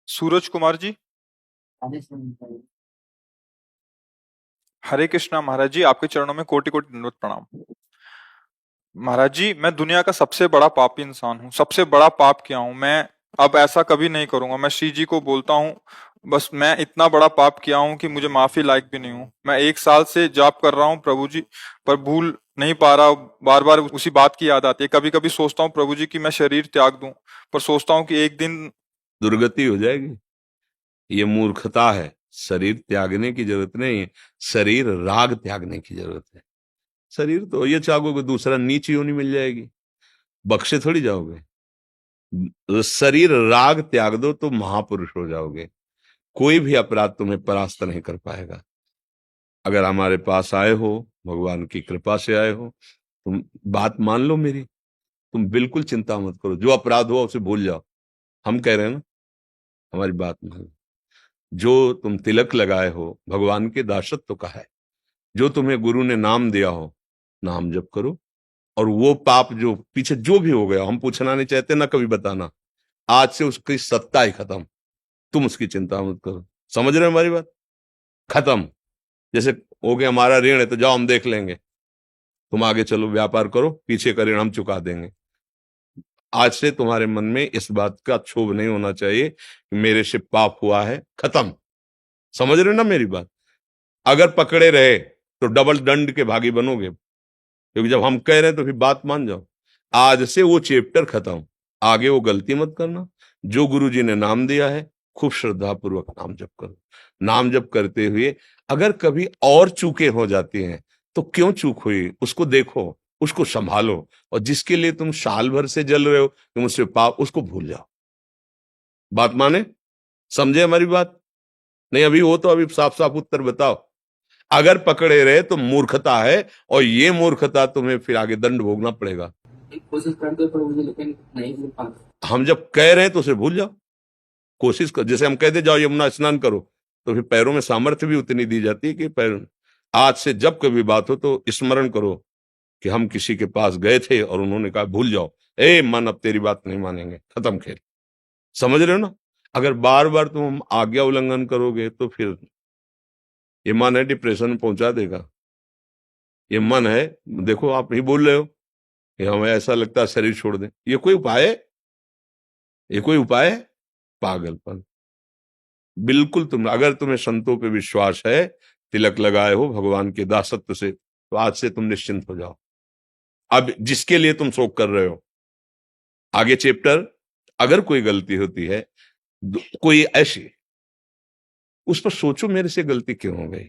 सूरज कुमार जी। हरे कृष्णा महाराज जी, आपके चरणों में कोटि कोटि दंडवत प्रणाम। महाराज जी, मैं दुनिया का सबसे बड़ा पापी इंसान हूँ, सबसे बड़ा पाप किया हूँ मैं। अब ऐसा कभी नहीं करूंगा। मैं श्री जी को बोलता हूँ, बस मैं इतना बड़ा पाप किया हूँ कि मुझे माफी लायक भी नहीं हूँ। मैं 1 साल से जाप कर रहा हूँ प्रभु जी, पर भूल नहीं पा रहा। बार बार उसी बात की याद आती है। कभी कभी सोचता हूँ प्रभु जी कि मैं शरीर त्याग दूं, पर सोचता हूँ कि एक दिन दुर्गति हो जाएगी। ये मूर्खता है। शरीर त्यागने की जरूरत नहीं है, शरीर राग त्यागने की जरूरत है। शरीर तो ये चाहोगे दूसरा नीच योनि मिल जाएगी, बख्शे थोड़ी जाओगे। शरीर राग त्याग दो तो महापुरुष हो जाओगे। कोई भी अपराध तुम्हें परास्त नहीं कर पाएगा। अगर हमारे पास आए हो, भगवान की कृपा से आए हो, तुम बात मान लो मेरी। तुम बिल्कुल चिंता मत करो, जो अपराध हुआ उसे भूल जाओ। हम कह रहे हैं ना, हमारी बात मान। जो तुम तिलक लगाए हो, भगवान के दासत्व का है। जो तुम्हें गुरु ने नाम दिया हो, नाम जप करो। और वो पाप जो पीछे जो भी हो गया, हम पूछना नहीं चाहते ना कभी बताना। आज से उसकी सत्ता ही खत्म। तुम उसकी चिंता मत करो। समझ रहे हो हमारी बात? खत्म। जैसे हो गया हमारा ऋण है तो जाओ हम देख लेंगे, तुम आगे चलो व्यापार करो, पीछे का ऋण हम चुका देंगे। आज से तुम्हारे मन में इस बात का क्षोभ नहीं होना चाहिए कि मेरे से पाप हुआ है। खत्म। समझ रहे हो ना मेरी बात? अगर पकड़े रहे तो डबल दंड के भागी बनोगे, क्योंकि जब हम कह रहे हैं तो फिर बात मान जाओ। आज से वो चैप्टर खत्म। आगे वो गलती मत करना। जो गुरु जी ने नाम दिया है, खूब श्रद्धा पूर्वक नाम जप करो। नाम जप करते हुए अगर कभी और चूकें हो जाती हैं तो क्यों चूक हुई उसको देखो, उसको संभालो। और जिसके लिए तुम साल भर से जल रहे हो कि मुझसे पाप, उसको भूल जाओ। बात माने? समझे हमारी बात? नहीं अभी हो तो अभी साफ साफ उत्तर बताओ। अगर पकड़े रहे तो मूर्खता है, और ये मूर्खता तुम्हें फिर आगे दंड भोगना पड़ेगा। कोशिश करते पर मुझे लेकिन नहीं मिल पाता। हम जब कह रहे हैं तो उसे भूल जाओ। कोशिश कर, जैसे हम कहते जाओ यमुना स्नान करो, तो फिर पैरों में सामर्थ्य भी उतनी दी जाती है कि पैर। आज से जब कभी बात हो तो स्मरण करो कि हम किसी के पास गए थे और उन्होंने कहा भूल जाओ, ए मन अब तेरी बात नहीं मानेंगे, खत्म खेल। समझ रहे हो ना? अगर बार बार तुम आज्ञा उल्लंघन करोगे तो फिर ये मन है डिप्रेशन में पहुंचा देगा। ये मन है, देखो आप ही बोल रहे हो कि हमें ऐसा लगता है शरीर छोड़ दें। ये कोई उपाय है? ये कोई उपाय है? पागलपन। बिल्कुल। तुम अगर तुम्हें संतों पे विश्वास है, तिलक लगाए हो भगवान के दासत्व से, तो आज से तुम निश्चिंत हो जाओ। अब जिसके लिए तुम शोक कर रहे हो, आगे चैप्टर, अगर कोई गलती होती है, कोई ऐसी, उस पर सोचो मेरे से गलती क्यों हो गई।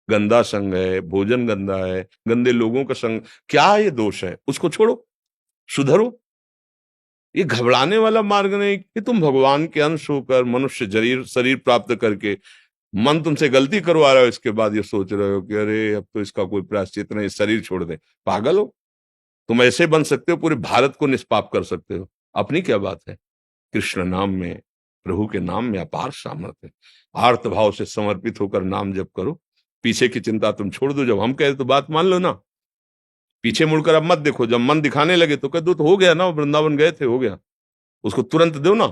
गंदा संग है, भोजन गंदा है, गंदे लोगों का संग, क्या ये दोष है? उसको छोड़ो, सुधरो। ये घबराने वाला मार्ग नहीं कि तुम भगवान के अंश होकर मनुष्य शरीर शरीर प्राप्त करके मन तुमसे गलती करवा रहा हो, इसके बाद ये सोच रहे हो कि अरे अब तो इसका कोई प्रायश्चित नहीं, शरीर छोड़ दे। पागल हो? तुम ऐसे बन सकते हो, पूरे भारत को निष्पाप कर सकते हो। अपनी क्या बात है? कृष्ण नाम में, प्रभु के नाम में अपार सामर्थ्य है। आर्त भाव से समर्पित होकर नाम जप करो। पीछे की चिंता तुम छोड़ दो। जब हम कहे तो बात मान लो ना। पीछे मुड़कर अब मत देखो। जब मन दिखाने लगे तो कह दो तो हो गया ना, वृंदावन गए थे, हो गया। उसको तुरंत दो ना,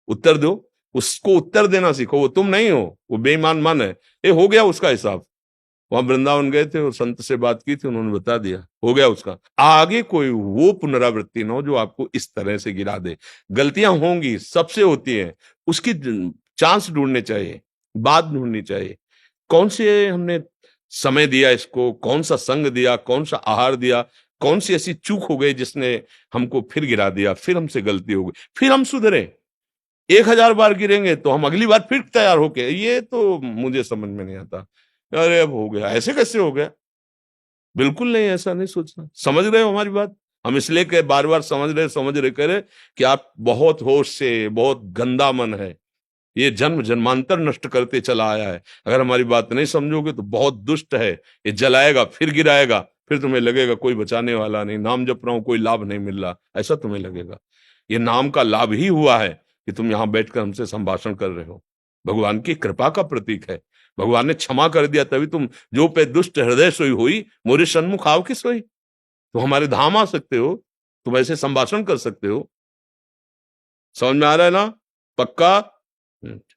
उत्तर दो। उसको उत्तर देना सीखो। वो तुम नहीं हो, वो बेईमान मन है। ये हो गया उसका हिसाब। वहां वृंदावन गए थे और संत से बात की थी, उन्होंने बता दिया, हो गया उसका। आगे कोई वो पुनरावृत्ति ना हो जो आपको इस तरह से गिरा दे। गलतियां होंगी, सबसे होती हैं। उसकी चांस ढूंढने चाहिए, बात ढूंढनी चाहिए। कौन से हमने समय दिया इसको, कौन सा संग दिया, कौन सा आहार दिया, कौन सी ऐसी चूक हो गई जिसने हमको फिर गिरा दिया, फिर हमसे गलती हो गई, फिर हम सुधरे। 1000 बार गिरेंगे तो हम अगली बार फिर तैयार होके, ये तो मुझे समझ में नहीं आता। अरे अब हो गया, ऐसे कैसे हो गया? बिल्कुल नहीं, ऐसा नहीं सोचना। समझ रहे हो हमारी बात? हम इसलिए कह बार बार समझ रहे कह रहे कि आप बहुत होश से, बहुत गंदा मन है, ये जन्म जन्मांतर नष्ट करते चला आया है। अगर हमारी बात नहीं समझोगे तो बहुत दुष्ट है। ये जलाएगा, फिर गिराएगा, फिर तुम्हें लगेगा कोई बचाने वाला नहीं, नाम जप रहा हूं कोई लाभ नहीं मिल रहा, ऐसा तुम्हें लगेगा। ये नाम का लाभ ही हुआ है कि तुम यहां बैठकर हमसे संभाषण कर रहे हो। भगवान की कृपा का प्रतीक है। भगवान ने क्षमा कर दिया, तभी तुम जो पे दुष्ट हृदय सोई हुई, मोरे सन्मुख आओ की सोई। तुम हमारे धाम आ सकते हो, तुम ऐसे संभाषण कर सकते हो। समझ में आ रहा है ना? पक्का? हम्म।